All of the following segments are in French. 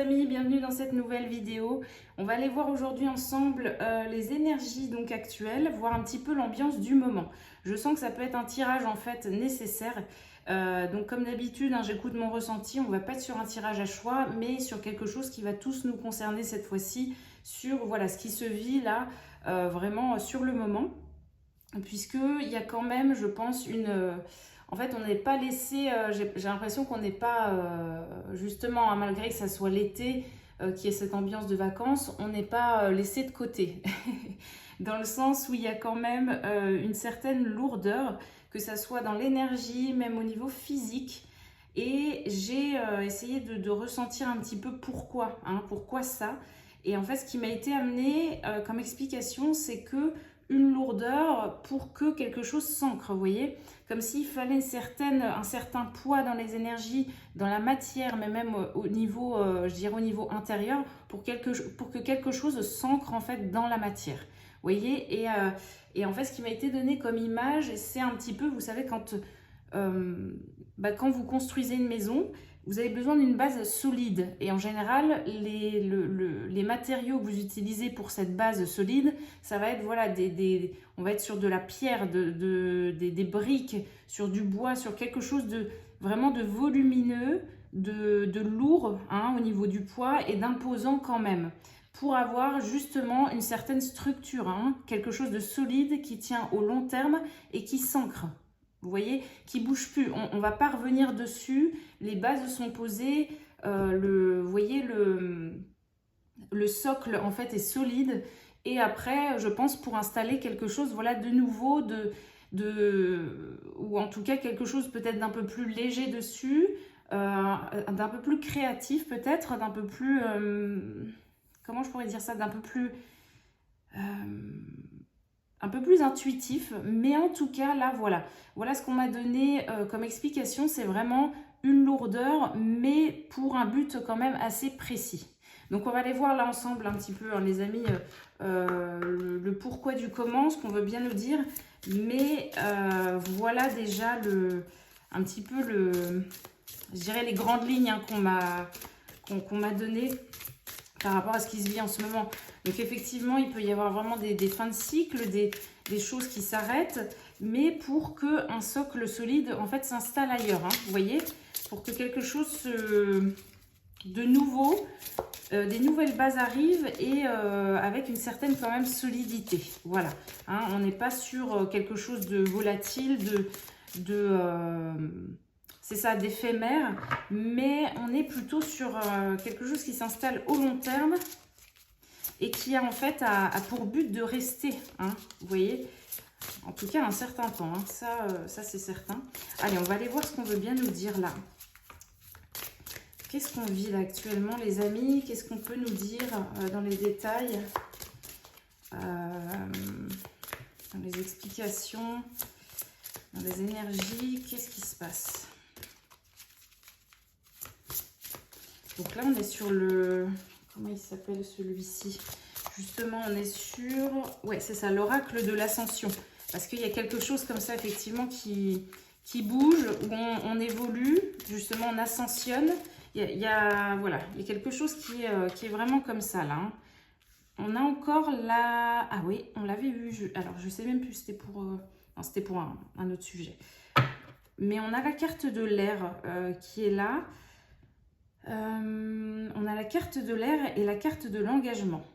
amis, bienvenue dans cette nouvelle vidéo. On va aller voir aujourd'hui ensemble les énergies donc actuelles, voir un petit peu l'ambiance du moment. Je sens que ça peut être un tirage en fait nécessaire. Donc comme d'habitude, hein, j'écoute mon ressenti, on ne va pas être sur un tirage à choix, mais sur quelque chose qui va tous nous concerner cette fois-ci, sur voilà, ce qui se vit là, vraiment sur le moment. Puisqu'il y a quand même, je pense, en fait, on n'est pas laissé, j'ai l'impression qu'on n'est pas, justement, hein, malgré que ça soit l'été, qu'il y ait cette ambiance de vacances, on n'est pas laissé de côté. Dans le sens où il y a quand même une certaine lourdeur, que ça soit dans l'énergie, même au niveau physique. Et j'ai essayé de ressentir un petit peu pourquoi, hein, pourquoi ça. Et en fait, ce qui m'a été amené comme explication, c'est que une lourdeur pour que quelque chose s'ancre, vous voyez, comme s'il fallait un certain poids dans les énergies, dans la matière, mais même au niveau, je dirais au niveau intérieur, pour que quelque chose s'ancre en fait dans la matière. Vous voyez, et en fait, ce qui m'a été donné comme image, c'est un petit peu, vous savez, quand vous construisez une maison, vous avez besoin d'une base solide. Et en général, les matériaux que vous utilisez pour cette base solide, ça va être, voilà, on va être sur de la pierre, des briques, sur du bois, sur quelque chose de vraiment de volumineux, de lourd, hein, au niveau du poids et d'imposant quand même, pour avoir justement une certaine structure, hein, quelque chose de solide qui tient au long terme et qui s'ancre. Vous voyez, qui ne bouge plus. On ne va pas revenir dessus. Les bases sont posées. Vous voyez, le socle, en fait, est solide. Et après, je pense, pour installer quelque chose, voilà, de nouveau, ou en tout cas, quelque chose peut-être d'un peu plus léger dessus, d'un peu plus créatif peut-être, d'un peu plus... comment je pourrais dire ça? D'un peu plus... un peu plus intuitif, mais en tout cas là voilà ce qu'on m'a donné comme explication, c'est vraiment une lourdeur, mais pour un but quand même assez précis. Donc on va aller voir là ensemble un petit peu, hein, les amis, le pourquoi du comment, ce qu'on veut bien nous dire, mais voilà déjà un petit peu je dirais les grandes lignes, hein, qu'on m'a donné par rapport à ce qui se vit en ce moment. Donc effectivement, il peut y avoir vraiment des fins de cycle, des choses qui s'arrêtent, mais pour qu'un socle solide, en fait, s'installe ailleurs, hein, vous voyez, pour que quelque chose de nouveau, des nouvelles bases arrivent et avec une certaine quand même solidité. Voilà, hein, on n'est pas sur quelque chose de volatile, c'est ça, d'éphémère, mais on est plutôt sur quelque chose qui s'installe au long terme et qui a en fait a pour but de rester, hein, vous voyez, en tout cas un certain temps, hein, ça c'est certain. Allez, on va aller voir ce qu'on veut bien nous dire là. Qu'est-ce qu'on vit là actuellement, les amis? Qu'est-ce qu'on peut nous dire dans les détails, dans les explications, dans les énergies? Qu'est-ce qui se passe? Donc là, on est sur le... Comment il s'appelle celui-ci? Justement, on est sur... Ouais, c'est ça, l'oracle de l'ascension. Parce qu'il y a quelque chose comme ça, effectivement, qui bouge, où on évolue, justement, on ascensionne. Voilà, il y a quelque chose qui est vraiment comme ça, là. Hein. On a encore la... Ah oui, on l'avait vu. Alors, je ne sais même plus, c'était pour... Non, c'était pour un autre sujet. Mais on a la carte de l'air qui est là. On a la carte de l'air et la carte de l'engagement.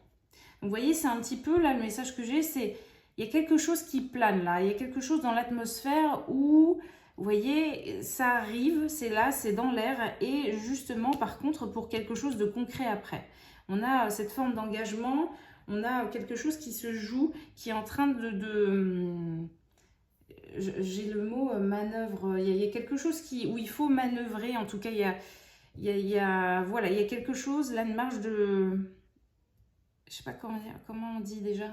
Donc, vous voyez, c'est un petit peu, là, le message que j'ai, c'est il y a quelque chose qui plane, là. Il y a quelque chose dans l'atmosphère où, vous voyez, ça arrive, c'est là, c'est dans l'air. Et justement, par contre, pour quelque chose de concret après. On a cette forme d'engagement, on a quelque chose qui se joue, qui est en train j'ai le mot manœuvre. Il y a quelque chose où il faut manœuvrer, en tout cas, voilà, il y a quelque chose, là, une marge de... Je sais pas comment on dit déjà.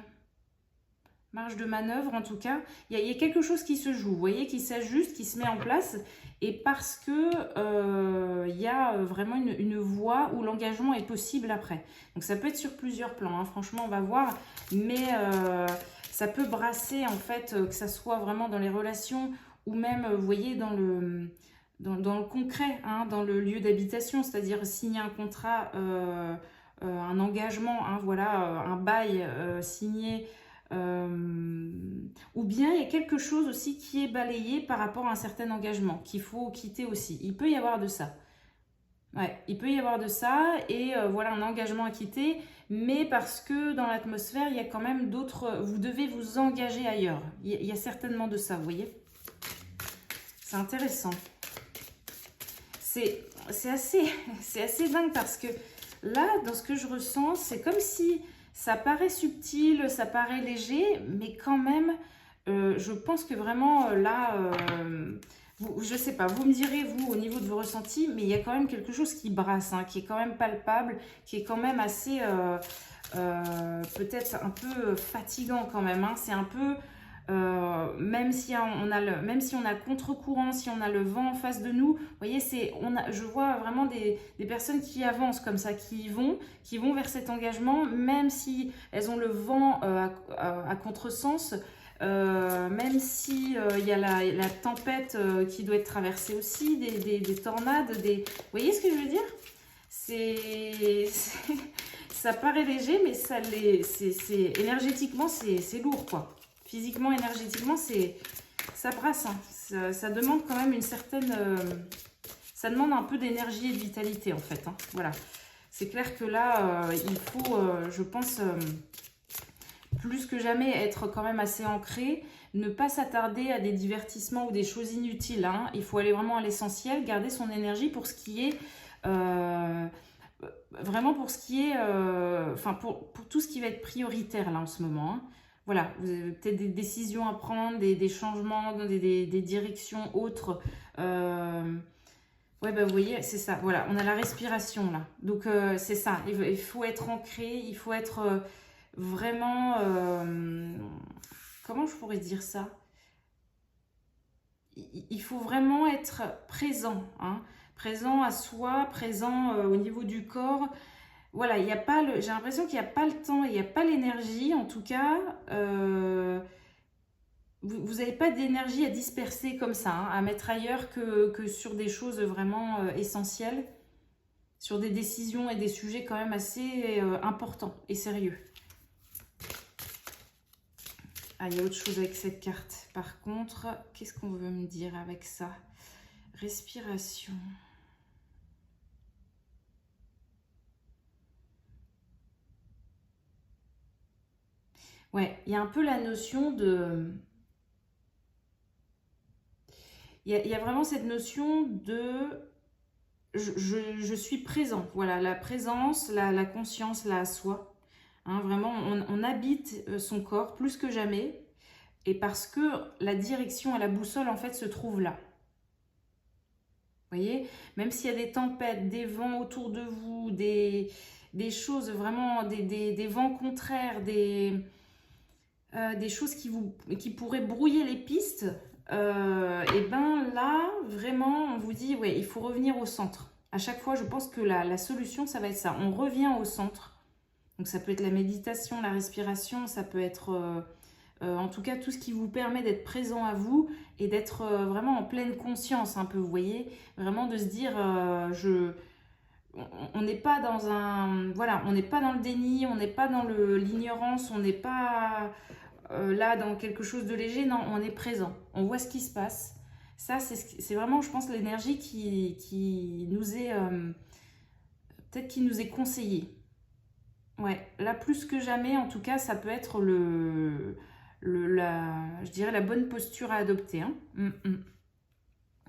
Marge de manœuvre, en tout cas. Il y a quelque chose qui se joue, vous voyez, qui s'ajuste, qui se met en place. Et parce que il y a vraiment une voie où l'engagement est possible après. Donc ça peut être sur plusieurs plans, hein. Franchement, on va voir. Mais ça peut brasser, en fait, que ça soit vraiment dans les relations ou même, vous voyez, dans dans le concret, hein, dans le lieu d'habitation, c'est-à-dire signer un contrat, un engagement, hein, voilà, un bail signé, ou bien il y a quelque chose aussi qui est balayé par rapport à un certain engagement qu'il faut quitter aussi. Il peut y avoir de ça. Ouais, il peut y avoir de ça et voilà un engagement à quitter, mais parce que dans l'atmosphère, il y a quand même d'autres... Vous devez vous engager ailleurs. Il y a certainement de ça, vous voyez. C'est intéressant. C'est assez, c'est assez dingue parce que là, dans ce que je ressens, c'est comme si ça paraît subtil, ça paraît léger, mais quand même, je pense que vraiment là, je sais pas, vous me direz, vous, au niveau de vos ressentis, mais il y a quand même quelque chose qui brasse, hein, qui est quand même palpable, qui est quand même assez, peut-être un peu fatigant quand même, hein. C'est un peu... même si même si on a contre-courant, si on a le vent en face de nous, vous voyez, je vois vraiment des personnes qui avancent comme ça, qui vont vers cet engagement, même si elles ont le vent à contresens, même si il y a la tempête qui doit être traversée aussi, des tornades, vous voyez ce que je veux dire? Ça paraît léger, mais énergétiquement, c'est lourd, quoi. Physiquement, énergétiquement, ça brasse, hein. Ça demande quand même une certaine... ça demande un peu d'énergie et de vitalité, en fait, hein. Voilà. C'est clair que là, il faut, je pense, plus que jamais, être quand même assez ancré. Ne pas s'attarder à des divertissements ou des choses inutiles, hein. Il faut aller vraiment à l'essentiel, garder son énergie pour ce qui est... vraiment pour ce qui est... enfin, pour tout ce qui va être prioritaire, là, en ce moment, hein. Voilà, vous avez peut-être des décisions à prendre, des changements, des directions autres. Ouais, bah vous voyez, c'est ça. Voilà, on a la respiration là. Donc, c'est ça. Il faut être ancré, il faut être vraiment... comment je pourrais dire ça? Il faut vraiment être présent, hein. Présent à soi, présent au niveau du corps. Voilà, il y a pas j'ai l'impression qu'il n'y a pas le temps, il n'y a pas l'énergie, en tout cas, vous n'avez pas d'énergie à disperser comme ça, hein, à mettre ailleurs que sur des choses vraiment essentielles, sur des décisions et des sujets quand même assez importants et sérieux. Ah, il y a autre chose avec cette carte. Par contre, qu'est-ce qu'on veut me dire avec ça? Respiration. Ouais, il y a un peu la notion de... Il y a vraiment cette notion de... Je suis présent. Voilà, la présence, la conscience, la soi. Hein, vraiment, on habite son corps plus que jamais. Et parce que la direction et la boussole, en fait, se trouvent là. Vous voyez, même s'il y a des tempêtes, des vents autour de vous, des choses vraiment, des vents contraires, des choses qui pourraient brouiller les pistes, et ben là, vraiment, on vous dit, ouais, il faut revenir au centre. À chaque fois, je pense que la solution, ça va être ça. On revient au centre. Donc ça peut être la méditation, la respiration, ça peut être... en tout cas, tout ce qui vous permet d'être présent à vous et d'être vraiment en pleine conscience un peu, vous voyez. Vraiment de se dire, on n'est pas dans un... Voilà, on n'est pas dans le déni, on n'est pas dans l'ignorance, on n'est pas là dans quelque chose de léger. Non, on est présent, on voit ce qui se passe. Ça, c'est vraiment, je pense, l'énergie qui nous est... peut-être qui nous est conseillée. Ouais, là, plus que jamais, en tout cas, ça peut être je dirais la bonne posture à adopter, hein.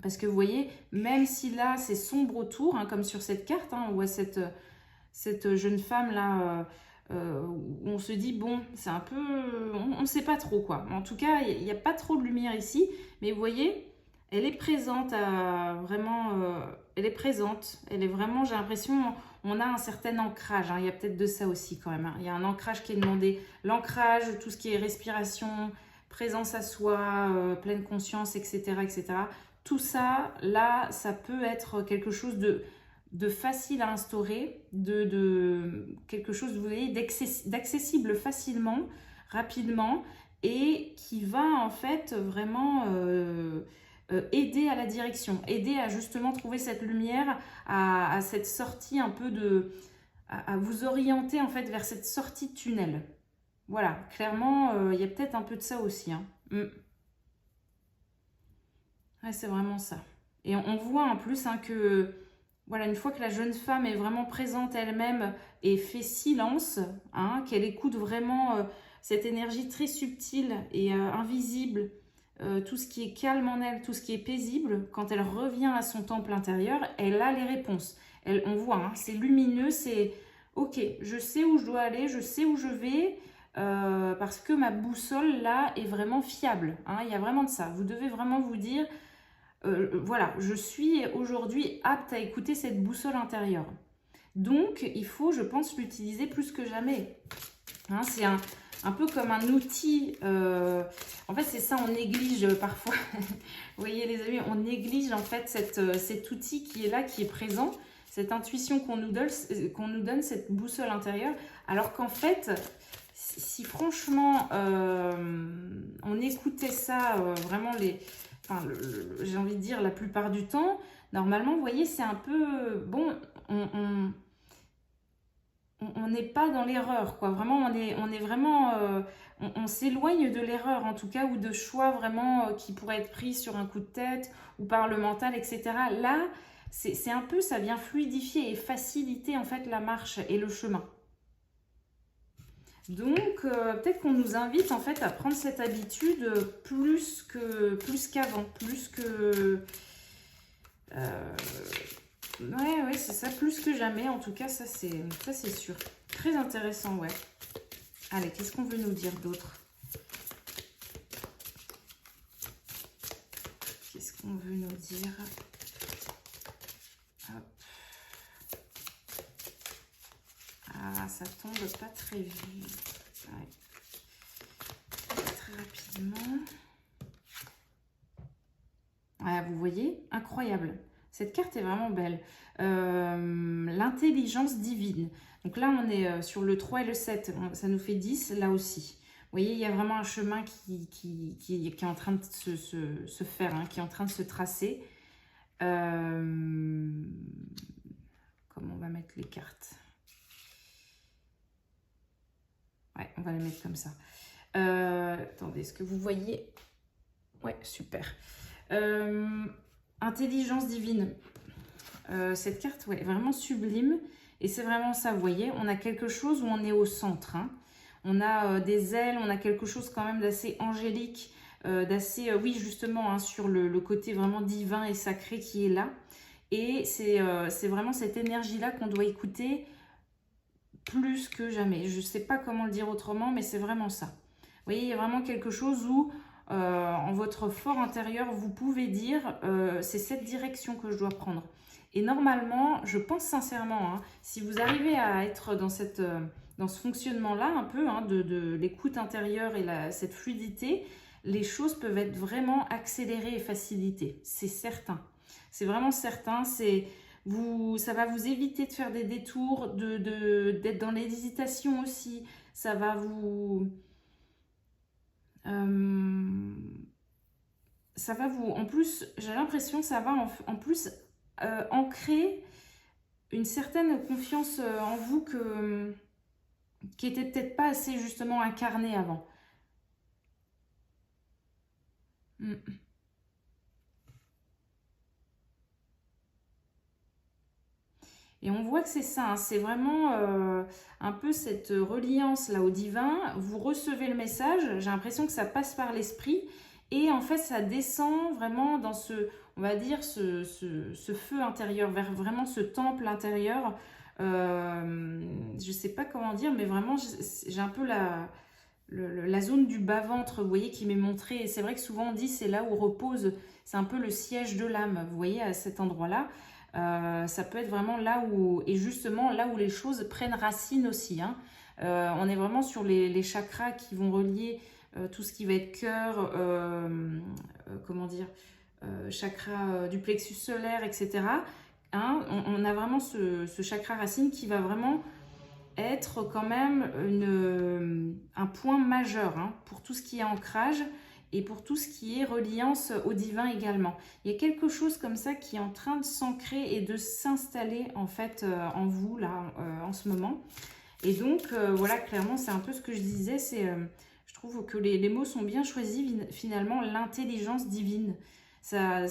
Parce que vous voyez, même si là c'est sombre autour, hein, comme sur cette carte, hein, on voit cette jeune femme là, où on se dit bon, c'est un peu, on ne sait pas trop quoi. En tout cas, il n'y a pas trop de lumière ici, mais vous voyez, elle est présente, vraiment, elle est présente, elle est vraiment, j'ai l'impression, on a un certain ancrage, hein, il y a peut-être de ça aussi quand même, hein. Il y a un ancrage qui est demandé, l'ancrage, tout ce qui est respiration, présence à soi, pleine conscience, etc., etc. Tout ça, là, ça peut être quelque chose de facile à instaurer, de quelque chose, vous voyez, d'accessible facilement, rapidement, et qui va en fait vraiment aider à la direction, aider à justement trouver cette lumière, à cette sortie un peu de... à vous orienter en fait vers cette sortie de tunnel. Voilà, clairement, il y a peut-être un peu de ça aussi. Hein. Ouais, c'est vraiment ça. Et on voit en plus hein, que, voilà, une fois que la jeune femme est vraiment présente elle-même et fait silence, hein, qu'elle écoute vraiment cette énergie très subtile et invisible, tout ce qui est calme en elle, tout ce qui est paisible, quand elle revient à son temple intérieur, elle a les réponses. On voit, hein, c'est lumineux, c'est ok, je sais où je dois aller, je sais où je vais, parce que ma boussole là est vraiment fiable. Hein, il y a vraiment de ça. Vous devez vraiment vous dire, voilà, je suis aujourd'hui apte à écouter cette boussole intérieure. Donc, il faut, je pense, l'utiliser plus que jamais. Hein, c'est un peu comme un outil. En fait, c'est ça, on néglige parfois. Vous voyez, les amis, on néglige en fait cet outil qui est là, qui est présent, cette intuition qu'on nous donne, cette boussole intérieure. Alors qu'en fait, si franchement, on écoutait ça, vraiment enfin, j'ai envie de dire la plupart du temps, normalement, vous voyez, c'est un peu, bon, on n'est pas dans l'erreur, quoi. Vraiment, on est vraiment, on s'éloigne de l'erreur, en tout cas, ou de choix vraiment qui pourraient être pris sur un coup de tête ou par le mental, etc. Là, c'est un peu, ça vient fluidifier et faciliter en fait la marche et le chemin. Donc, peut-être qu'on nous invite en fait à prendre cette habitude plus qu'avant, plus que... ouais, c'est ça, plus que jamais. En tout cas, ça c'est sûr. Très intéressant, ouais. Allez, qu'est-ce qu'on veut nous dire d'autre? Qu'est-ce qu'on veut nous dire? Hop. Ah, ça tombe pas très vite. Ouais. Très rapidement. Ah, vous voyez, incroyable. Cette carte est vraiment belle. L'intelligence divine. Donc là, on est sur le 3 et le 7. Ça nous fait 10, là aussi. Vous voyez, il y a vraiment un chemin qui est en train de se faire, hein, qui est en train de se tracer. Comment on va mettre les cartes? Ouais, on va les mettre comme ça. Attendez, est-ce que vous voyez? Ouais, super. Intelligence divine. Cette carte, ouais, est vraiment sublime. Et c'est vraiment ça, vous voyez. On a quelque chose où on est au centre. Hein. On a des ailes, on a quelque chose quand même d'assez angélique, d'assez, oui, justement, hein, sur le côté vraiment divin et sacré qui est là. Et c'est vraiment cette énergie-là qu'on doit écouter plus que jamais. Je ne sais pas comment le dire autrement, mais c'est vraiment ça. Vous voyez, il y a vraiment quelque chose où, en votre fort intérieur, vous pouvez dire, c'est cette direction que je dois prendre. Et normalement, je pense sincèrement, hein, si vous arrivez à être dans ce fonctionnement-là, un peu, hein, de l'écoute intérieure et cette fluidité, les choses peuvent être vraiment accélérées et facilitées. C'est certain. C'est vraiment certain. Ça va vous éviter de faire des détours, d'être dans l'hésitation aussi. Ça va vous... En plus, j'ai l'impression que ça va en plus ancrer une certaine confiance en vous qui était peut-être pas assez justement incarnée avant. Et on voit que c'est ça, hein, c'est vraiment un peu cette reliance là au divin. Vous recevez le message, j'ai l'impression que ça passe par l'esprit et en fait ça descend vraiment dans on va dire, ce feu intérieur, vers vraiment ce temple intérieur. Je sais pas comment dire, mais vraiment j'ai un peu la zone du bas-ventre, vous voyez, qui m'est montrée. Et c'est vrai que souvent on dit c'est là où repose, c'est un peu le siège de l'âme, vous voyez, à cet endroit-là. Ça peut être vraiment là où, et justement là où les choses prennent racine aussi. Hein. On est vraiment sur les chakras qui vont relier tout ce qui va être cœur, comment dire, chakra du plexus solaire, etc. Hein, on a vraiment ce chakra racine qui va vraiment être quand même un point majeur, hein, pour tout ce qui est ancrage et pour tout ce qui est reliance au divin également. Il y a quelque chose comme ça qui est en train de s'ancrer et de s'installer en fait en vous là en ce moment. Et donc voilà, clairement c'est un peu ce que je disais, je trouve que les mots sont bien choisis finalement, l'intelligence divine. Ça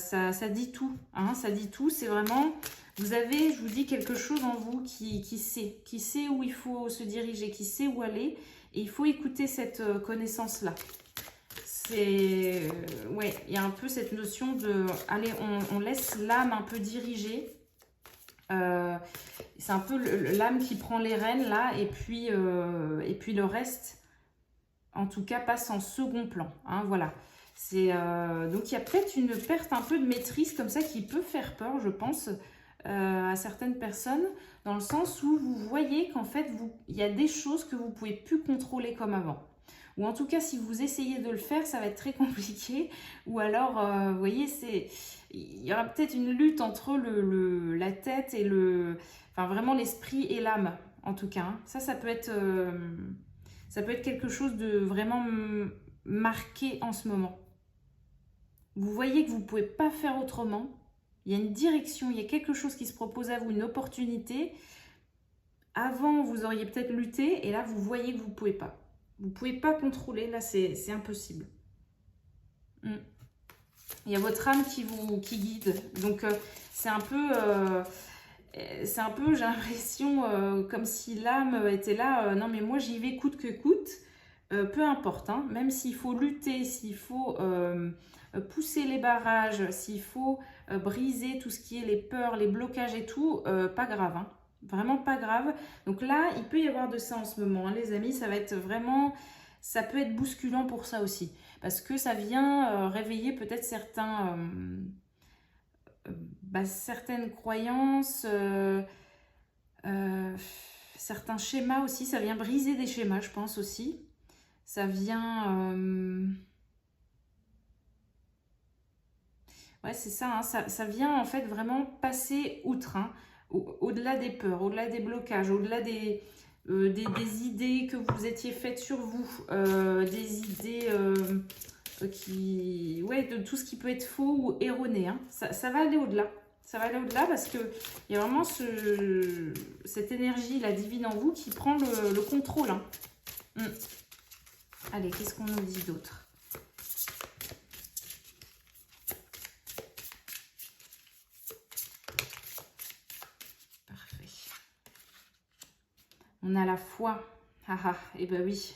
dit tout, hein, ça dit tout, c'est vraiment, vous avez, je vous dis, quelque chose en vous qui sait où il faut se diriger, qui sait où aller, et il faut écouter cette connaissance-là. C'est, ouais, il y a un peu cette notion de, allez, on laisse l'âme un peu diriger. C'est un peu l'âme qui prend les rênes là, et puis le reste, en tout cas, passe en second plan, hein, voilà. Donc il y a peut-être une perte un peu de maîtrise comme ça qui peut faire peur, je pense, à certaines personnes, dans le sens où vous voyez qu'en fait, il y a des choses que vous ne pouvez plus contrôler comme avant. Ou en tout cas, si vous essayez de le faire, ça va être très compliqué. Ou alors, vous voyez, il y aura peut-être une lutte entre la tête et enfin vraiment l'esprit et l'âme, en tout cas, hein. Ça peut être quelque chose de vraiment marqué en ce moment. Vous voyez que vous ne pouvez pas faire autrement. Il y a une direction, il y a quelque chose qui se propose à vous, une opportunité. Avant, vous auriez peut-être lutté, et là, vous voyez que vous ne pouvez pas. Vous ne pouvez pas contrôler, là, c'est impossible. Il y a votre âme qui guide. Donc, c'est un peu, j'ai l'impression, comme si l'âme était là. Non, mais moi, j'y vais coûte que coûte. Peu importe, hein, même s'il faut lutter, s'il faut pousser les barrages, s'il faut briser tout ce qui est les peurs, les blocages et tout, pas grave, hein. Vraiment pas grave. Donc là, il peut y avoir de ça en ce moment, hein, les amis. Ça va être vraiment, ça peut être bousculant pour ça aussi. Parce que ça vient réveiller peut-être certaines croyances, certains schémas aussi. Ça vient briser des schémas, je pense aussi. Ça vient... ouais, c'est ça, hein, ça vient en fait vraiment passer outre, hein, au-delà des peurs, au-delà des blocages, au-delà des idées que vous étiez faites sur vous, des idées de tout ce qui peut être faux ou erroné, hein. Ça va aller au-delà. Ça va aller au-delà parce qu'il y a vraiment cette énergie, la divine en vous, qui prend le contrôle, hein. Allez, qu'est-ce qu'on nous dit d'autre? Parfait. On a la foi. Ah ah, et ben oui.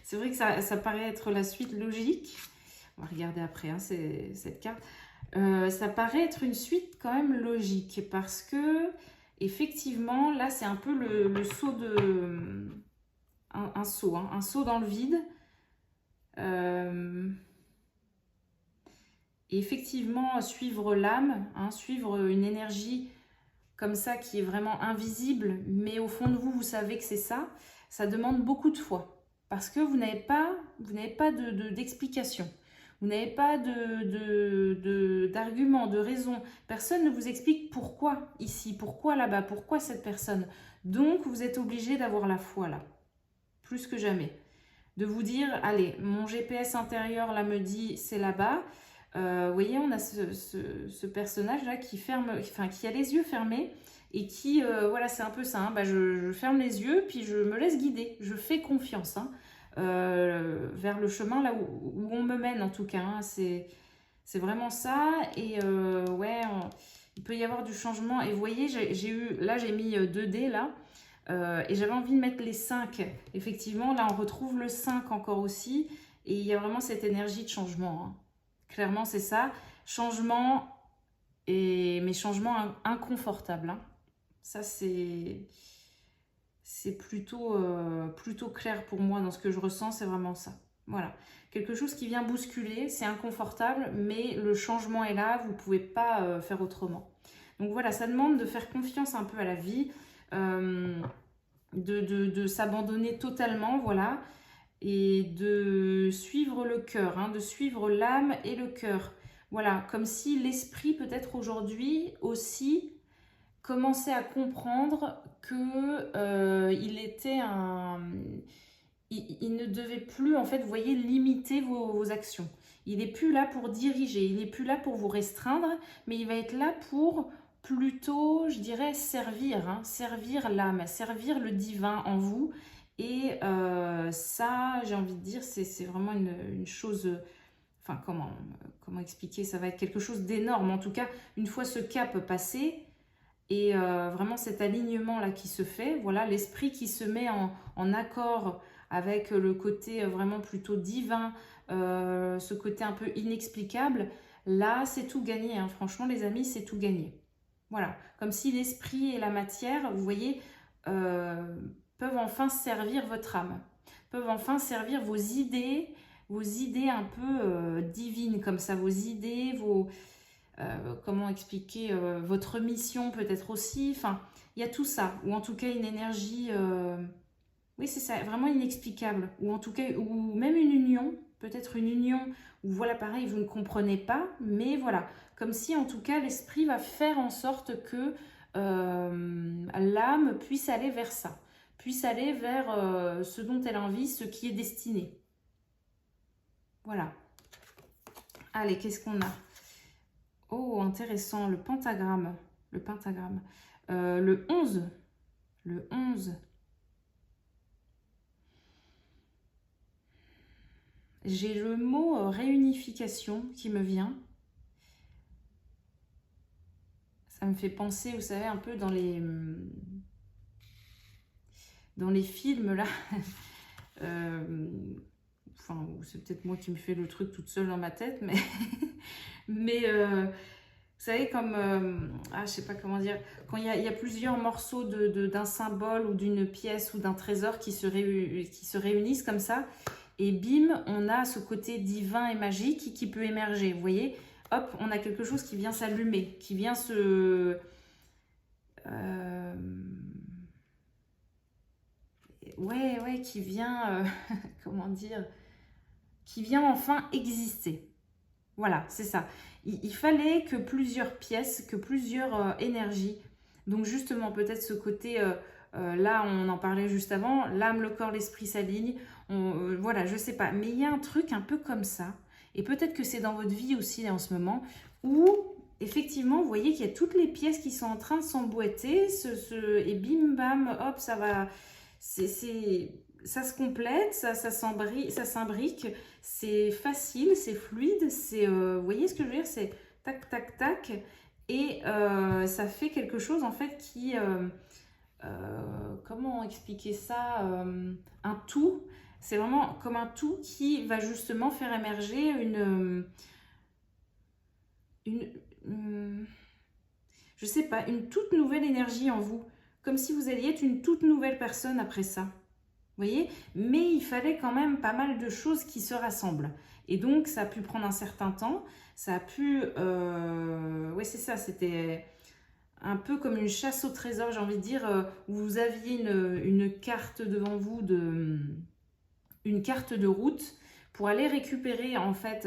C'est vrai que ça paraît être la suite logique. On va regarder après, hein, cette carte. Ça paraît être une suite quand même logique parce que, effectivement, là, c'est un peu le saut de... Un saut, hein, un saut dans le vide. Et effectivement, suivre l'âme, hein, suivre une énergie comme ça qui est vraiment invisible, mais au fond de vous, vous savez que c'est ça, ça demande beaucoup de foi. Parce que vous n'avez pas d'explication. Vous n'avez pas d'argument, de raison. Personne ne vous explique pourquoi ici, pourquoi là-bas, pourquoi cette personne. Donc, vous êtes obligé d'avoir la foi là, plus que jamais. De vous dire, allez, mon GPS intérieur là me dit c'est là-bas. Vous voyez, on a ce personnage-là qui qui a les yeux fermés et qui, voilà, c'est un peu ça, hein, je ferme les yeux, puis je me laisse guider, je fais confiance, hein, vers le chemin là où on me mène en tout cas, hein, c'est vraiment ça, et ouais, il peut y avoir du changement, et vous voyez, j'ai mis 2 dés là, et j'avais envie de mettre les 5, effectivement, là on retrouve le 5 encore aussi, et il y a vraiment cette énergie de changement, hein. Clairement, c'est ça. Changement, mais changement inconfortable, hein. Ça, c'est plutôt clair pour moi dans ce que je ressens, c'est vraiment ça. Voilà. Quelque chose qui vient bousculer, c'est inconfortable, mais le changement est là, vous ne pouvez pas faire autrement. Donc voilà, ça demande de faire confiance un peu à la vie, de s'abandonner totalement, voilà, et de suivre le cœur, hein, de suivre l'âme et le cœur. Voilà, comme si l'esprit peut-être aujourd'hui aussi commençait à comprendre que il il ne devait plus, en fait, vous voyez, limiter vos actions. Il n'est plus là pour diriger, il n'est plus là pour vous restreindre, mais il va être là pour plutôt, je dirais, servir, hein, servir l'âme, servir le divin en vous. Et ça, j'ai envie de dire, c'est vraiment une chose... Enfin, comment expliquer? Ça va être quelque chose d'énorme. En tout cas, une fois ce cap passé, et vraiment cet alignement-là qui se fait, voilà, l'esprit qui se met en accord avec le côté vraiment plutôt divin, ce côté un peu inexplicable, là, c'est tout gagné, hein. Franchement, les amis, c'est tout gagné. Voilà, comme si l'esprit et la matière, vous voyez, peuvent enfin servir votre âme, peuvent enfin servir vos idées un peu divines, comme ça, vos idées, comment expliquer, votre mission peut-être aussi, enfin, il y a tout ça, ou en tout cas une énergie, oui c'est ça, vraiment inexplicable, ou en tout cas, ou même une union, peut-être une union, où voilà pareil, vous ne comprenez pas, mais voilà, comme si en tout cas l'esprit va faire en sorte que l'âme puisse aller vers ça, puisse aller vers ce dont elle a envie, ce qui est destiné. Voilà. Allez, qu'est-ce qu'on a? Oh, intéressant, le pentagramme. Le pentagramme. Le 11. Le 11. J'ai le mot réunification qui me vient. Ça me fait penser, vous savez, un peu dans les films, là. Enfin, c'est peut-être moi qui me fais le truc toute seule dans ma tête, mais vous savez, comme, je sais pas comment dire, quand il y a plusieurs morceaux d'un symbole ou d'une pièce ou d'un trésor qui se réunissent comme ça, et bim, on a ce côté divin et magique qui peut émerger, vous voyez, hop, on a quelque chose qui vient s'allumer, qui vient se... ouais, qui vient, comment dire, qui vient enfin exister. Voilà, c'est ça. Il fallait que plusieurs pièces, que plusieurs énergies, donc justement peut-être ce côté, là on en parlait juste avant, l'âme, le corps, l'esprit s'alignent, voilà, je sais pas, mais il y a un truc un peu comme ça, et peut-être que c'est dans votre vie aussi en ce moment, où effectivement vous voyez qu'il y a toutes les pièces qui sont en train de s'emboîter, et bim bam, hop, ça va, ça se complète, ça s'imbrique, c'est facile, c'est fluide, vous voyez ce que je veux dire, c'est tac, tac, tac, et ça fait quelque chose en fait qui, comment expliquer ça, un tout, c'est vraiment comme un tout qui va justement faire émerger je sais pas, une toute nouvelle énergie en vous, comme si vous alliez être une toute nouvelle personne après ça. Vous voyez, mais il fallait quand même pas mal de choses qui se rassemblent. Et donc, ça a pu prendre un certain temps. Ça a pu... oui, c'est ça, c'était un peu comme une chasse au trésor, j'ai envie de dire, où vous aviez une carte devant vous, une carte de route, pour aller récupérer, en fait,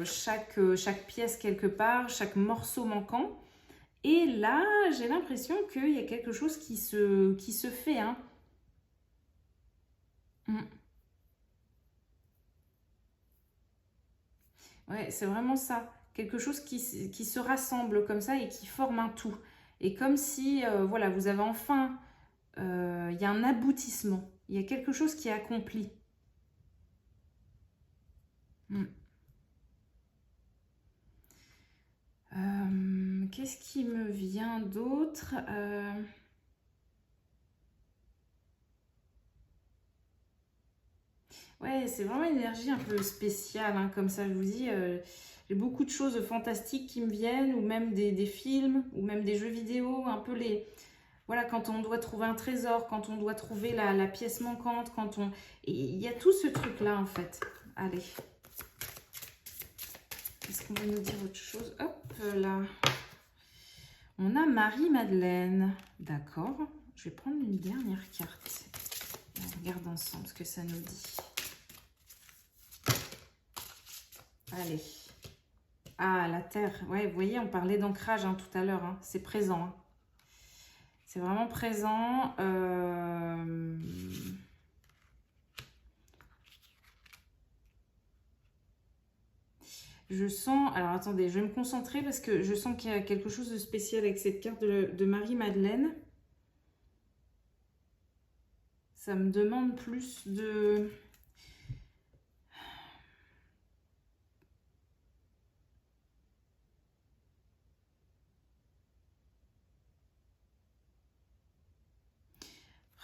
chaque pièce quelque part, chaque morceau manquant. Et là, j'ai l'impression qu'il y a quelque chose qui se fait, hein. Ouais, c'est vraiment ça. Quelque chose qui se rassemble comme ça et qui forme un tout. Et comme si, voilà, vous avez enfin, il y a un aboutissement. Il y a quelque chose qui est accompli. Qu'est-ce qui me vient d'autre? Ouais, c'est vraiment une énergie un peu spéciale, hein, comme ça je vous dis. J'ai beaucoup de choses fantastiques qui me viennent, ou même des films, ou même des jeux vidéo, un peu les... Voilà, quand on doit trouver un trésor, quand on doit trouver la pièce manquante, quand on... Et il y a tout ce truc-là, en fait. Allez. Est-ce qu'on va nous dire autre chose? Hop là. On a Marie-Madeleine. D'accord. Je vais prendre une dernière carte. On regarde ensemble ce que ça nous dit. Allez. Ah, la terre. Ouais, vous voyez, on parlait d'ancrage hein, tout à l'heure. Hein. C'est présent. Hein. C'est vraiment présent. Je sens... Alors attendez, je vais me concentrer parce que je sens qu'il y a quelque chose de spécial avec cette carte de Marie-Madeleine. Ça me demande plus de...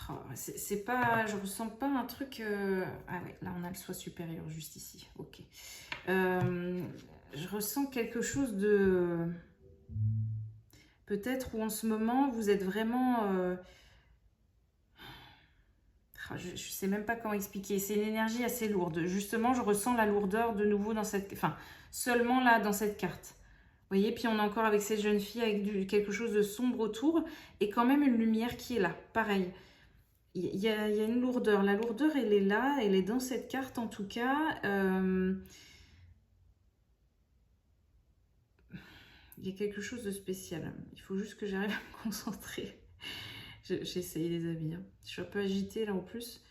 Oh, c'est pas... Je ressens pas un truc... Ah ouais, là on a le soi supérieur juste ici. Ok. Je ressens quelque chose de... Peut-être où en ce moment vous êtes vraiment... Je ne sais même pas comment expliquer. C'est une énergie assez lourde. Justement, je ressens la lourdeur de nouveau dans cette... Enfin, seulement là, dans cette carte. Vous voyez, puis on est encore avec cette jeune fille avec quelque chose de sombre autour et quand même une lumière qui est là. Pareil. Il y a une lourdeur. La lourdeur, elle est là. Elle est dans cette carte en tout cas. Il y a quelque chose de spécial. Il faut juste que j'arrive à me concentrer. J'ai essayé les amis. Hein. Je suis un peu agitée là en plus.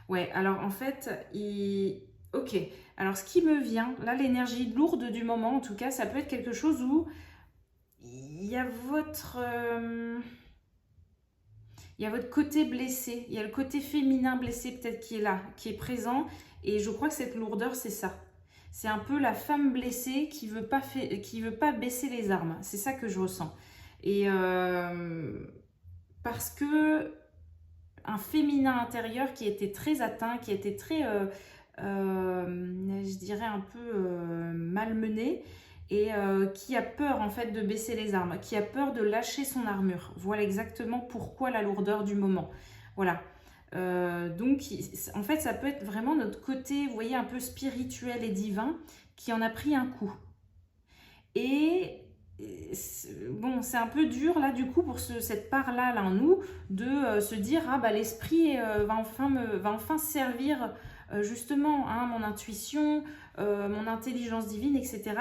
Ouais, alors en fait, ok. Alors ce qui me vient, là l'énergie lourde du moment, en tout cas, ça peut être quelque chose où il y a votre... Il y a votre côté blessé, il y a le côté féminin blessé peut-être qui est là, qui est présent. Et je crois que cette lourdeur, c'est ça. C'est un peu la femme blessée qui veut pas baisser les armes. C'est ça que je ressens. Et parce que un féminin intérieur qui était très atteint, qui était très, je dirais un peu malmené et qui a peur en fait de baisser les armes, qui a peur de lâcher son armure. Voilà exactement pourquoi la lourdeur du moment. Voilà. Donc en fait ça peut être vraiment notre côté, vous voyez, un peu spirituel et divin qui en a pris un coup. Et bon, c'est un peu dur là du coup pour cette part-là, là, en nous, de se dire ah bah l'esprit va enfin servir justement hein, mon intuition, mon intelligence divine, etc.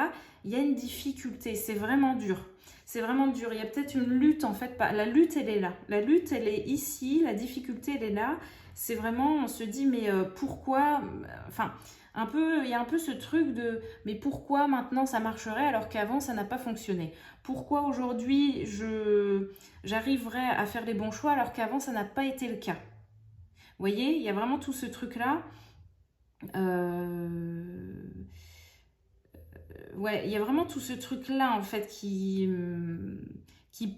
Il y a une difficulté, c'est vraiment dur. C'est vraiment dur. Il y a peut-être une lutte en fait. La lutte, elle est là. La lutte, elle est ici. La difficulté, elle est là. C'est vraiment, on se dit mais pourquoi enfin, il y a un peu ce truc de mais pourquoi maintenant ça marcherait alors qu'avant ça n'a pas fonctionné? Pourquoi aujourd'hui j'arriverais à faire les bons choix alors qu'avant ça n'a pas été le cas? Vous voyez, il y a vraiment tout ce truc-là. Ouais, il y a vraiment tout ce truc-là en fait qui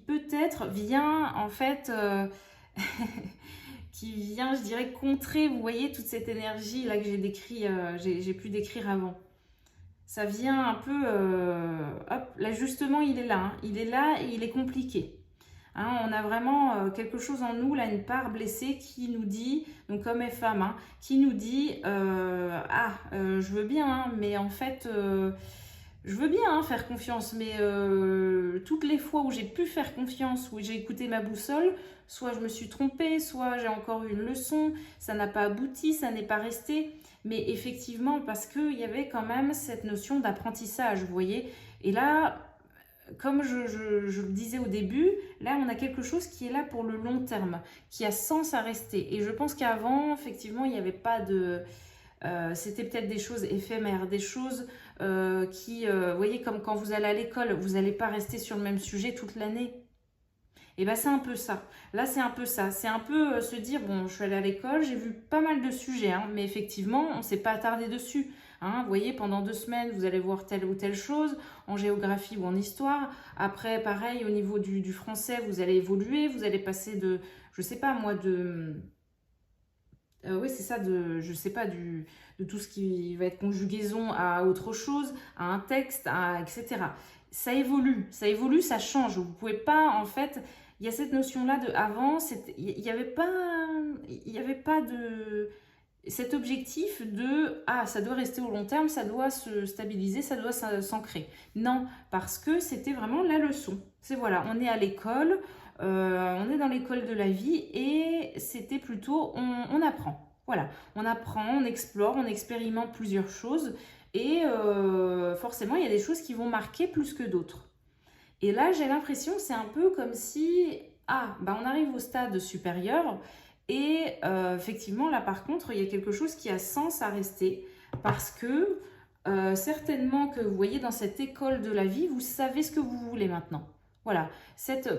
peut-être vient en fait qui vient, je dirais, contrer, vous voyez, toute cette énergie là que j'ai pu décrire avant. Ça vient un peu, hop, l'ajustement il est là, hein. Il est là et il est compliqué. Hein, on a vraiment quelque chose en nous, là, une part blessée qui nous dit, donc hommes et femmes, hein, qui nous dit, je veux bien, hein, mais en fait, je veux bien hein, faire confiance, mais toutes les fois où j'ai pu faire confiance, où j'ai écouté ma boussole, soit je me suis trompée, soit j'ai encore eu une leçon, ça n'a pas abouti, ça n'est pas resté. Mais effectivement, parce qu'il y avait quand même cette notion d'apprentissage, vous voyez. Et là, comme je le disais au début, là, on a quelque chose qui est là pour le long terme, qui a sens à rester. Et je pense qu'avant, effectivement, il n'y avait pas de... c'était peut-être des choses éphémères, des choses vous voyez, comme quand vous allez à l'école, vous n'allez pas rester sur le même sujet toute l'année. Et bien, c'est un peu ça. Là, c'est un peu ça. C'est un peu se dire, bon, je suis allée à l'école, j'ai vu pas mal de sujets, hein, mais effectivement, on ne s'est pas attardé dessus. Hein. Vous voyez, pendant 2 semaines, vous allez voir telle ou telle chose, en géographie ou en histoire. Après, pareil, au niveau du français, vous allez évoluer, vous allez passer de, je sais pas moi, oui, c'est ça, je sais pas, de tout ce qui va être conjugaison à autre chose, à un texte, etc. Ça évolue, ça change. Vous pouvez pas, en fait, il y a cette notion-là de avant, il n'y avait pas de cet objectif de ça doit rester au long terme, ça doit se stabiliser, ça doit s'ancrer. Non, parce que c'était vraiment la leçon. C'est voilà, on est à l'école, on est dans l'école de la vie et c'était plutôt on apprend. Voilà, on apprend, on explore, on expérimente plusieurs choses et forcément il y a des choses qui vont marquer plus que d'autres. Et là j'ai l'impression que c'est un peu comme si on arrive au stade supérieur Et effectivement, là par contre, il y a quelque chose qui a sens à rester parce que certainement que vous voyez dans cette école de la vie, vous savez ce que vous voulez maintenant. Voilà,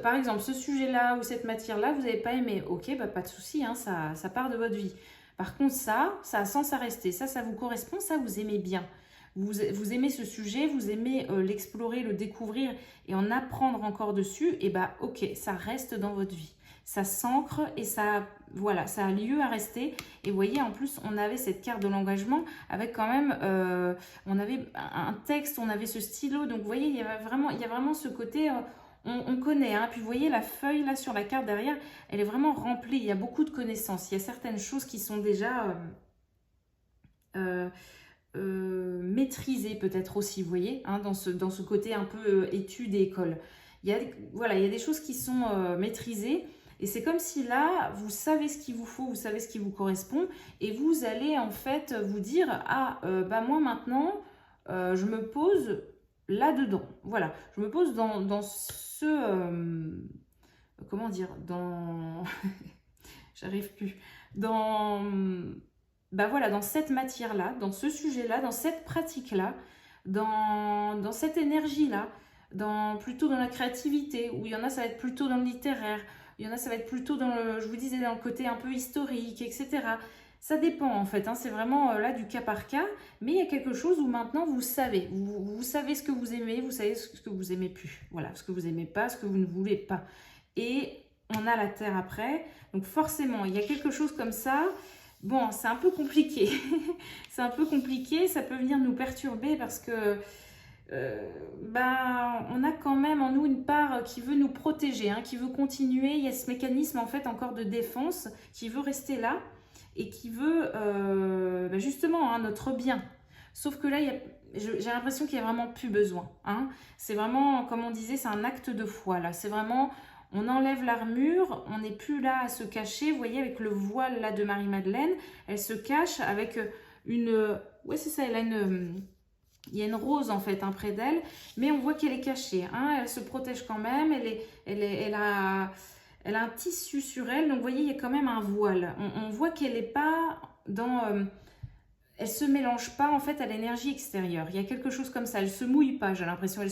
par exemple, ce sujet-là ou cette matière-là, vous n'avez pas aimé. Ok, bah, pas de souci, hein, ça part de votre vie. Par contre, ça a sens à rester. Ça vous correspond, ça, vous aimez bien. Vous aimez ce sujet, vous aimez l'explorer, le découvrir et en apprendre encore dessus. Et bah, ok, ça reste dans votre vie. Ça s'ancre et voilà, ça a lieu à rester. Et vous voyez, en plus, on avait cette carte de l'engagement avec quand même, on avait un texte, on avait ce stylo. Donc, vous voyez, il y a vraiment ce côté, on connaît. Hein. Puis, vous voyez, la feuille là sur la carte derrière, elle est vraiment remplie. Il y a beaucoup de connaissances. Il y a certaines choses qui sont déjà maîtrisées peut-être aussi, vous voyez, hein, dans ce côté un peu études et école. Voilà, il y a des choses qui sont maîtrisées. Et c'est comme si là, vous savez ce qu'il vous faut, vous savez ce qui vous correspond, et vous allez en fait vous dire, ah, bah moi maintenant, je me pose là-dedans. Voilà, je me pose dans comment dire, j'arrive plus, bah voilà, dans cette matière-là, dans ce sujet-là, dans cette pratique-là, dans cette énergie-là, plutôt dans la créativité, où il y en a, ça va être plutôt dans le littéraire, il y en a, ça va être plutôt je vous disais, dans le côté un peu historique, etc. Ça dépend en fait, hein, c'est vraiment là du cas par cas, mais il y a quelque chose où maintenant vous savez, vous savez ce que vous aimez, vous savez ce que vous aimez plus, voilà, ce que vous aimez pas, ce que vous ne voulez pas. Et on a la terre après, donc forcément, il y a quelque chose comme ça. Bon, c'est un peu compliqué, c'est un peu compliqué, ça peut venir nous perturber parce que bah, on a quand même en nous une part qui veut nous protéger, hein, qui veut continuer. Il y a ce mécanisme en fait encore de défense qui veut rester là et qui veut bah, justement hein, notre bien. Sauf que là, j'ai l'impression qu'il n'y a vraiment plus besoin. Hein. C'est vraiment, comme on disait, c'est un acte de foi là. C'est vraiment, on enlève l'armure, on n'est plus là à se cacher. Vous voyez, avec le voile là de Marie-Madeleine, elle se cache avec une... Ouais, c'est ça, elle a une... Il y a une rose en fait hein, près d'elle, mais on voit qu'elle est cachée. Hein, elle se protège quand même, elle a un tissu sur elle, donc vous voyez, il y a quand même un voile. On voit qu'elle n'est pas dans... elle se mélange pas en fait à l'énergie extérieure. Il y a quelque chose comme ça, elle se mouille pas, j'ai l'impression.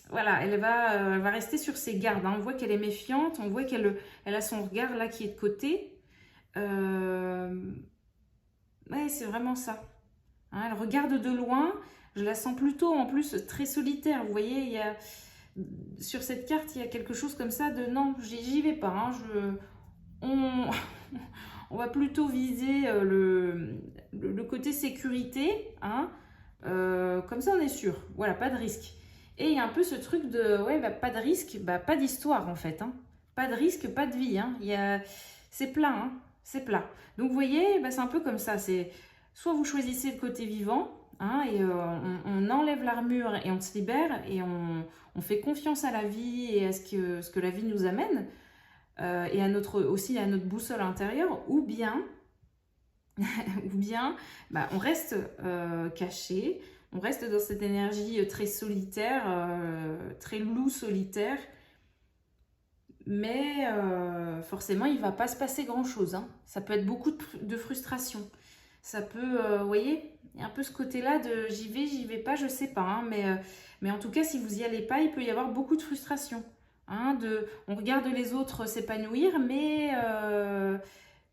Voilà, elle va rester sur ses gardes. Hein. On voit qu'elle est méfiante, on voit qu'elle a son regard là qui est de côté. Ouais, c'est vraiment ça. Hein, elle regarde de loin. Je la sens plutôt en plus très solitaire. Vous voyez, sur cette carte, il y a quelque chose comme ça de non, j'y vais pas. Hein, on va plutôt viser le côté sécurité. Hein, comme ça, on est sûr. Voilà, pas de risque. Et il y a un peu ce truc de ouais, bah, pas de risque, bah, pas d'histoire en fait. Hein. Pas de risque, pas de vie. Hein. C'est plat. Hein, c'est plat. Donc vous voyez, bah, c'est un peu comme ça. C'est soit vous choisissez le côté vivant. Hein, et on enlève l'armure et on se libère et on fait confiance à la vie et à ce que la vie nous amène et aussi à notre boussole intérieure ou bien bah, on reste caché, on reste dans cette énergie très solitaire, très loup solitaire, mais forcément il ne va pas se passer grand chose. Hein. Ça peut être beaucoup de frustration. Ça peut, vous voyez, il y a un peu ce côté-là de j'y vais pas, je sais pas. Hein, mais en tout cas, si vous n'y allez pas, il peut y avoir beaucoup de frustration. Hein, on regarde les autres s'épanouir, mais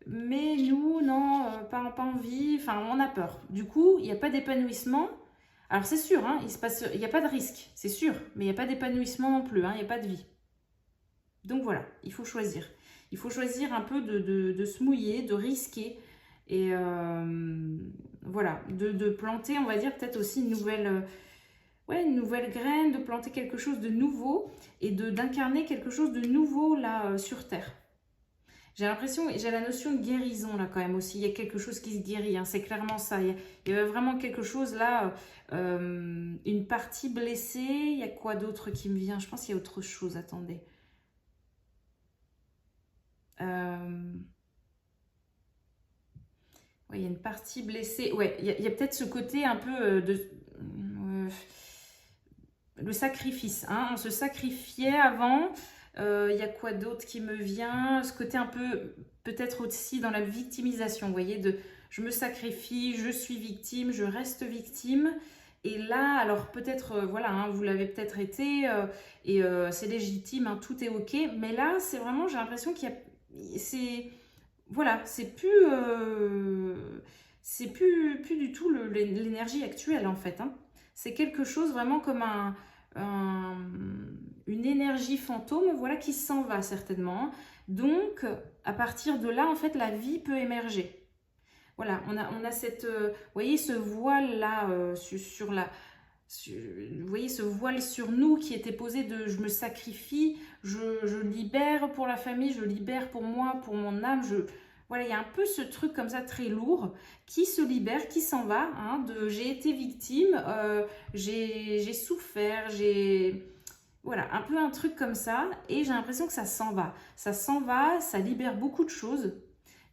nous, non, pas envie, enfin, on a peur. Du coup, il n'y a pas d'épanouissement. Alors c'est sûr, hein, il n'y a pas de risque, c'est sûr, mais il n'y a pas d'épanouissement non plus, hein, il n'y a pas de vie. Donc voilà, il faut choisir. Il faut choisir un peu de se mouiller, de risquer. Et voilà, de planter, on va dire, peut-être aussi une nouvelle graine, de planter quelque chose de nouveau et d'incarner quelque chose de nouveau là sur Terre. J'ai l'impression, j'ai la notion de guérison là quand même aussi. Il y a quelque chose qui se guérit, hein, c'est clairement ça. Il y a vraiment quelque chose là, une partie blessée. Il y a quoi d'autre qui me vient? Je pense qu'il y a autre chose, attendez. Ouais, il y a une partie blessée. Ouais, il y a peut-être ce côté un peu le sacrifice. Hein. On se sacrifiait avant. Il y a quoi d'autre qui me vient? Ce côté un peu peut-être aussi dans la victimisation, vous voyez, de je me sacrifie, je suis victime, je reste victime. Et là, alors peut-être, voilà, hein, vous l'avez peut-être été, et c'est légitime, hein, tout est ok. Mais là, c'est vraiment, j'ai l'impression qu'il y a, voilà, c'est plus du tout l'énergie actuelle en fait, hein. C'est quelque chose vraiment comme un- une énergie fantôme, voilà, qui s'en va certainement, hein. Donc, à partir de là, en fait, la vie peut émerger. Voilà, on a cette, vous voyez, ce voile-là vous voyez, ce voile sur nous qui était posé de je me sacrifie, je libère pour la famille, je libère pour moi, pour mon âme. Voilà, il y a un peu ce truc comme ça très lourd qui se libère, qui s'en va, hein, de j'ai été victime, j'ai souffert, voilà, un peu un truc comme ça, et j'ai l'impression que ça s'en va. Ça s'en va, ça libère beaucoup de choses.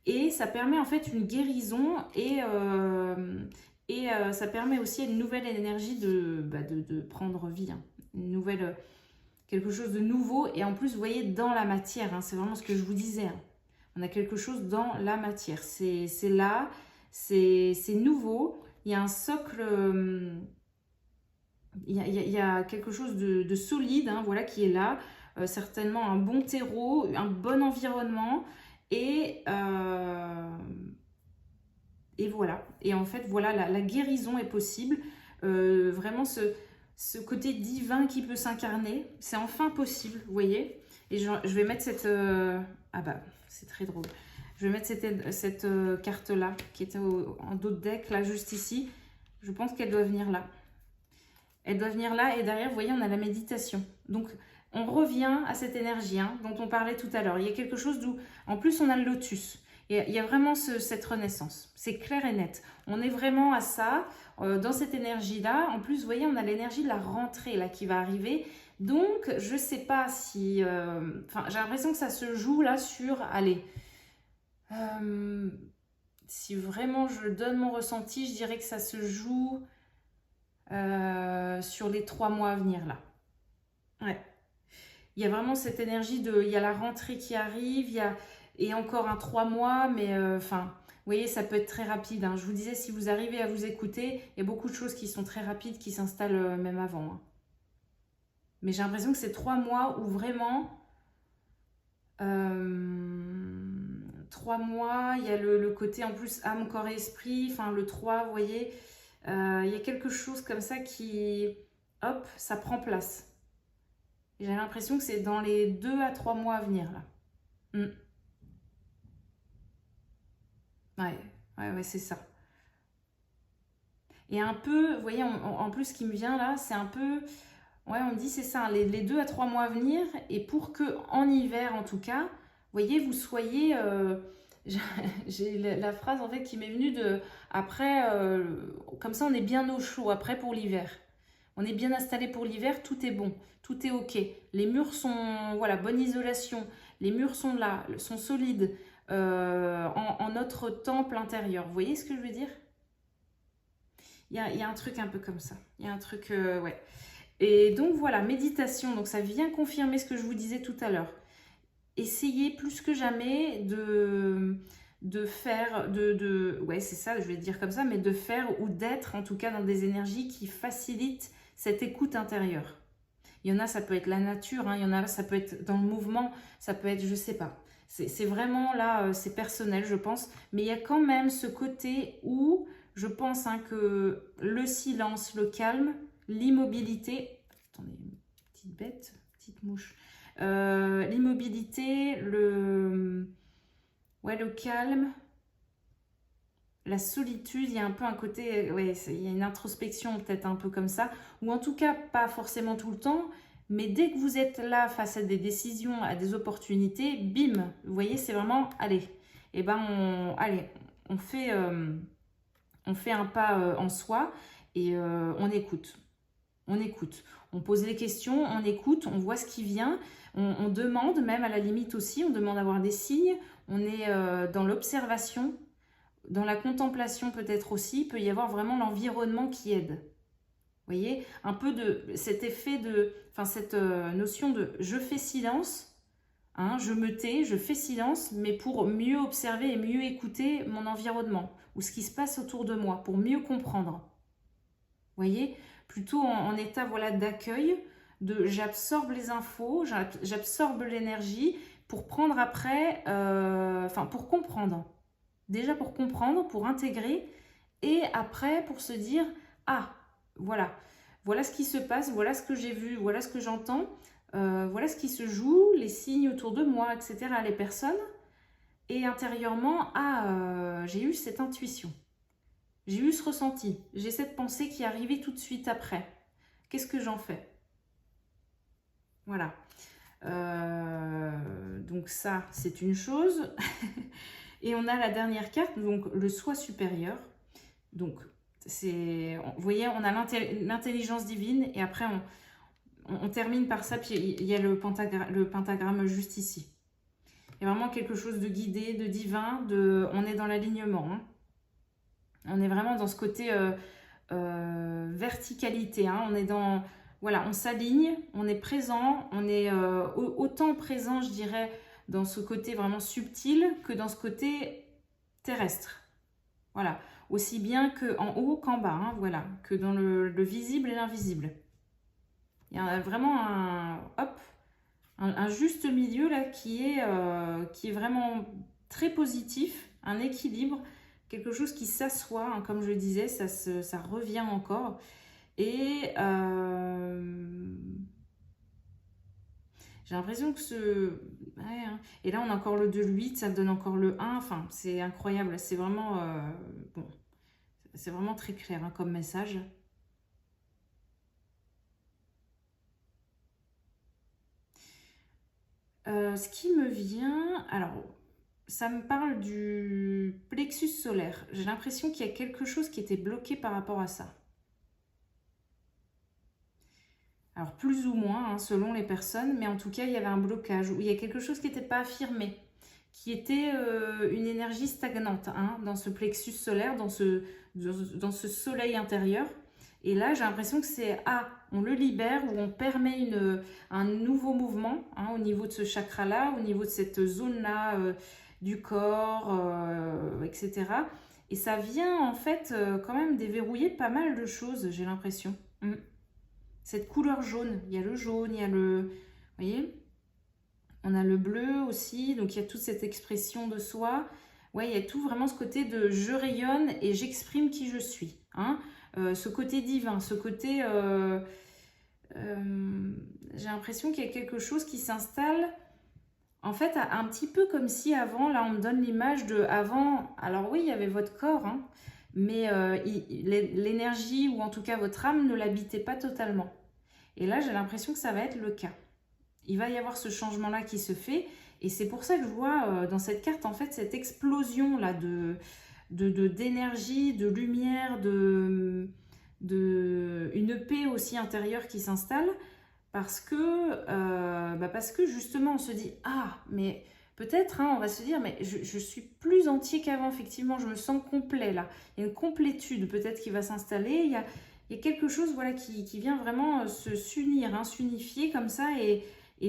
Et ça permet en fait une guérison et ça permet aussi une nouvelle énergie de prendre vie, hein. Une nouvelle, quelque chose de nouveau. Et en plus, vous voyez, dans la matière, hein, c'est vraiment ce que je vous disais, hein. On a quelque chose dans la matière. C'est là, c'est nouveau. Il y a un socle, il y a quelque chose de solide, hein, voilà, qui est là. Certainement un bon terreau, un bon environnement. Et, et voilà. Et en fait, voilà, la guérison est possible. Vraiment, ce côté divin qui peut s'incarner, c'est enfin possible, vous voyez. Et je vais mettre cette... ah bah, c'est très drôle. Je vais mettre cette carte-là, qui était en dos de deck, là, juste ici. Je pense qu'elle doit venir là. Elle doit venir là. Et derrière, vous voyez, on a la méditation. Donc, on revient à cette énergie, hein, dont on parlait tout à l'heure. Il y a quelque chose d'où... En plus, on a le lotus. Et il y a vraiment cette renaissance. C'est clair et net. On est vraiment à ça, dans cette énergie-là. En plus, vous voyez, on a l'énergie de la rentrée là qui va arriver. Donc, je ne sais pas si... Enfin, j'ai l'impression que ça se joue là sur... Allez. Si vraiment je donne mon ressenti, je dirais que ça se joue sur les 3 mois à venir là. Ouais. Il y a vraiment cette énergie de... Il y a la rentrée qui arrive, il y a... Et encore un 3 mois, mais enfin, vous voyez, ça peut être très rapide, hein. Je vous disais, si vous arrivez à vous écouter, il y a beaucoup de choses qui sont très rapides, qui s'installent même avant, hein. Mais j'ai l'impression que c'est 3 mois où vraiment... 3 mois, il y a le côté en plus âme, corps et esprit, enfin le 3, vous voyez, il y a quelque chose comme ça qui... Hop, ça prend place. J'ai l'impression que c'est dans les 2 à 3 mois à venir, là. Ouais, c'est ça. Et un peu, vous voyez, en plus, ce qui me vient là, c'est un peu... Ouais, on me dit, c'est ça, hein, les 2 à 3 mois à venir. Et pour que, en hiver, en tout cas, vous voyez, vous soyez... j'ai la phrase, en fait, qui m'est venue de... Après, comme ça, on est bien au chaud, après, pour l'hiver. On est bien installé pour l'hiver, tout est bon, tout est ok. Les murs sont, voilà, bonne isolation. Les murs sont là, sont solides. En notre temple intérieur. Vous voyez ce que je veux dire? Il y a un truc un peu comme ça. Il y a un truc, ouais. Et donc voilà, méditation. Donc ça vient confirmer ce que je vous disais tout à l'heure. Essayez plus que jamais de faire, ouais, c'est ça, je vais dire comme ça, mais de faire ou d'être en tout cas dans des énergies qui facilitent cette écoute intérieure. Il y en a, ça peut être la nature, hein, il y en a, ça peut être dans le mouvement, ça peut être, je sais pas. C'est vraiment là, c'est personnel, je pense. Mais il y a quand même ce côté où je pense, hein, que le silence, le calme, l'immobilité... Attendez, une petite bête, petite mouche. L'immobilité, ouais, le calme, la solitude, il y a un peu un côté... Ouais, il y a une introspection peut-être un peu comme ça. Ou en tout cas, pas forcément tout le temps. Mais dès que vous êtes là face à des décisions, à des opportunités, bim, vous voyez, c'est vraiment, allez, et ben on fait un pas en soi et on écoute. On écoute. On pose les questions, on écoute, on voit ce qui vient, on demande, même à la limite aussi, on demande d'avoir des signes, on est dans l'observation, dans la contemplation peut-être aussi, il peut y avoir vraiment l'environnement qui aide. Vous voyez, un peu de cet effet de, enfin cette notion de je fais silence, Hein, je me tais, je fais silence, mais pour mieux observer et mieux écouter mon environnement ou ce qui se passe autour de moi, pour mieux comprendre. Vous voyez, plutôt en état voilà, d'accueil, de j'absorbe les infos, j'absorbe l'énergie pour prendre après, pour comprendre. Déjà pour comprendre, pour intégrer, et après pour se dire, ah, voilà ce qui se passe, voilà ce que j'ai vu, voilà ce que j'entends, voilà ce qui se joue, les signes autour de moi, etc., les personnes, et intérieurement, j'ai eu cette intuition. J'ai eu ce ressenti, j'ai cette pensée qui est arrivée tout de suite après. Qu'est-ce que j'en fais? Voilà. Donc ça, c'est une chose. Et on a la dernière carte, donc le soi supérieur. Donc, vous voyez, on a l'intelligence divine et après, on termine par ça, puis il y a le pentagramme juste ici. Il y a vraiment quelque chose de guidé, de divin, on est dans l'alignement. Hein. On est vraiment dans ce côté verticalité. Hein. On est dans, voilà, on s'aligne, on est présent, on est autant présent, je dirais, dans ce côté vraiment subtil que dans ce côté terrestre. Voilà, aussi bien qu'en haut qu'en bas, hein, voilà, que dans le visible et l'invisible. Il y a vraiment un juste milieu là qui est vraiment très positif, un équilibre, quelque chose qui s'assoit, hein, comme je le disais, ça revient encore. Et j'ai l'impression que ouais, hein. Et là, on a encore le 2, le 8, ça donne encore le 1. Enfin, c'est incroyable. C'est vraiment... bon, c'est vraiment très clair hein, comme message. Ce qui me vient... Alors, ça me parle du plexus solaire. J'ai l'impression qu'il y a quelque chose qui était bloqué par rapport à ça. Alors plus ou moins, hein, selon les personnes, mais en tout cas, il y avait un blocage, où il y a quelque chose qui n'était pas affirmé, qui était une énergie stagnante hein, dans ce plexus solaire, dans ce soleil intérieur. Et là, j'ai l'impression que c'est, on le libère, ou on permet un nouveau mouvement hein, au niveau de ce chakra-là, au niveau de cette zone-là du corps, etc. Et ça vient en fait quand même déverrouiller pas mal de choses, j'ai l'impression. Cette couleur jaune, il y a le jaune, il y a le... Vous voyez? On a le bleu aussi, donc il y a toute cette expression de soi. Ouais, il y a tout vraiment ce côté de je rayonne et j'exprime qui je suis. Hein. Ce côté divin, ce côté... j'ai l'impression qu'il y a quelque chose qui s'installe. En fait, un petit peu comme si avant, là on me donne l'image de avant. Alors oui, il y avait votre corps, hein, mais l'énergie ou en tout cas votre âme ne l'habitait pas totalement. Et là, j'ai l'impression que ça va être le cas. Il va y avoir ce changement-là qui se fait. Et c'est pour ça que je vois dans cette carte, en fait, cette explosion-là d'énergie, de lumière, une paix aussi intérieure qui s'installe. Parce que justement, on se dit, mais peut-être, hein, on va se dire, mais je suis plus entier qu'avant, effectivement, je me sens complet là. Il y a une complétude peut-être qui va s'installer. Il y a quelque chose voilà, qui vient vraiment s'unir, hein, s'unifier comme ça et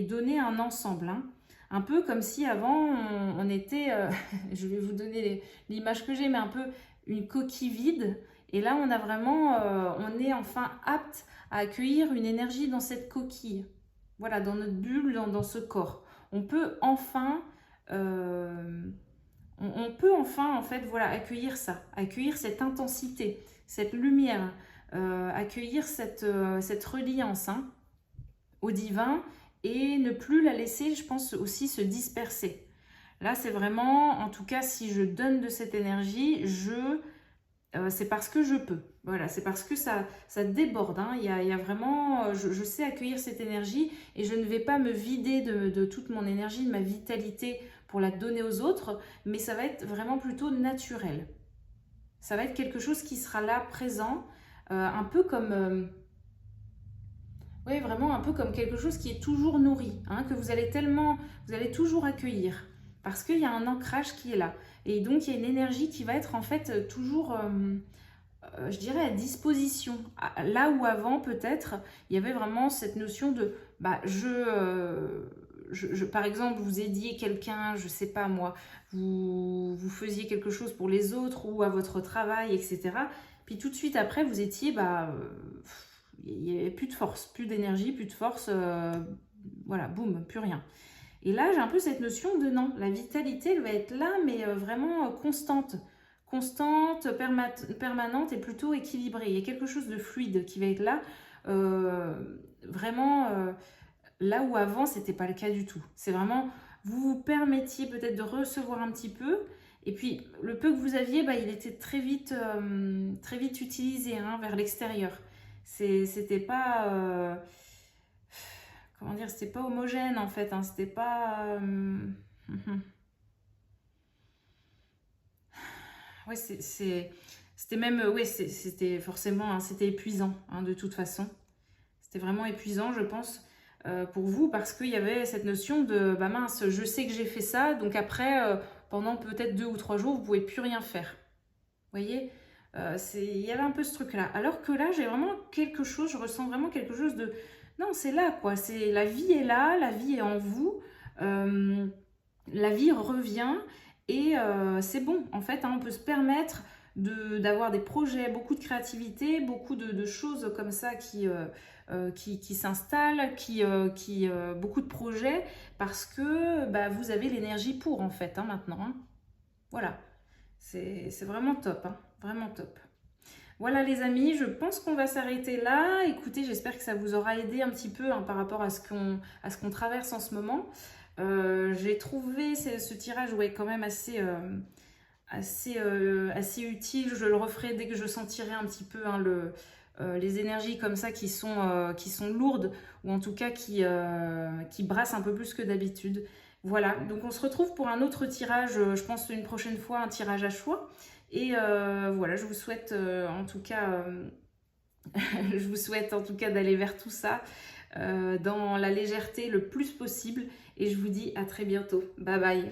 donner un ensemble. Hein. Un peu comme si avant, on était, je vais vous donner l'image que j'ai, mais un peu une coquille vide. Et là, on a vraiment, on est enfin apte à accueillir une énergie dans cette coquille. Voilà, dans notre bulle, dans ce corps. On peut enfin... on peut enfin, en fait, voilà, accueillir ça, accueillir cette intensité, cette lumière, accueillir cette reliance hein, au divin et ne plus la laisser, je pense, aussi se disperser. Là, c'est vraiment, en tout cas, si je donne de cette énergie, c'est parce que je peux. Voilà, c'est parce que ça déborde. Hein. Il y a vraiment, je sais accueillir cette énergie et je ne vais pas me vider de toute mon énergie, de ma vitalité pour la donner aux autres, mais ça va être vraiment plutôt naturel. Ça va être quelque chose qui sera là, présent, un peu comme... oui, vraiment un peu comme quelque chose qui est toujours nourri, hein, que vous allez toujours accueillir, parce qu'il y a un ancrage qui est là. Et donc, il y a une énergie qui va être en fait toujours, je dirais, à disposition. Là où avant, peut-être, il y avait vraiment cette notion de, par exemple, vous aidiez quelqu'un, je sais pas moi, vous faisiez quelque chose pour les autres ou à votre travail, etc. Puis tout de suite après, vous étiez, il n'y avait plus de force, plus d'énergie, plus de force, voilà, boum, plus rien. Et là, j'ai un peu cette notion de non, la vitalité, elle va être là, mais vraiment constante. Constante, permanente et plutôt équilibrée. Il y a quelque chose de fluide qui va être là, vraiment là où avant, c'était pas le cas du tout. C'est vraiment, vous vous permettiez peut-être de recevoir un petit peu, et puis le peu que vous aviez, il était très vite utilisé hein, vers l'extérieur. C'était pas... comment dire, c'était pas homogène en fait, hein, c'était pas... ouais, c'était même, ouais, c'était forcément, hein, c'était épuisant hein, de toute façon. C'était vraiment épuisant, je pense, pour vous, parce qu'il y avait cette notion de, bah mince, je sais que j'ai fait ça, donc après, pendant peut-être 2 ou 3 jours, vous pouvez plus rien faire. Vous voyez, il y avait un peu ce truc-là. Alors que là, j'ai vraiment quelque chose, je ressens vraiment quelque chose de... Non, c'est là, quoi. C'est la vie est là, la vie est en vous. La vie revient et c'est bon. En fait, hein, on peut se permettre d'avoir des projets, beaucoup de créativité, beaucoup de choses comme ça qui s'installent, beaucoup de projets parce que vous avez l'énergie pour, en fait, hein, maintenant. Hein. Voilà. C'est vraiment top, hein, vraiment top. Voilà les amis, je pense qu'on va s'arrêter là. Écoutez, j'espère que ça vous aura aidé un petit peu hein, par rapport à ce qu'on traverse en ce moment. J'ai trouvé ce tirage ouais, quand même assez utile. Je le referai dès que je sentirai un petit peu hein, les énergies comme ça qui sont lourdes ou en tout cas qui brassent un peu plus que d'habitude. Voilà, donc on se retrouve pour un autre tirage, je pense une prochaine fois, un tirage à choix. Et voilà, je vous souhaite en tout cas, je vous souhaite en tout cas d'aller vers tout ça dans la légèreté le plus possible. Et je vous dis à très bientôt. Bye bye.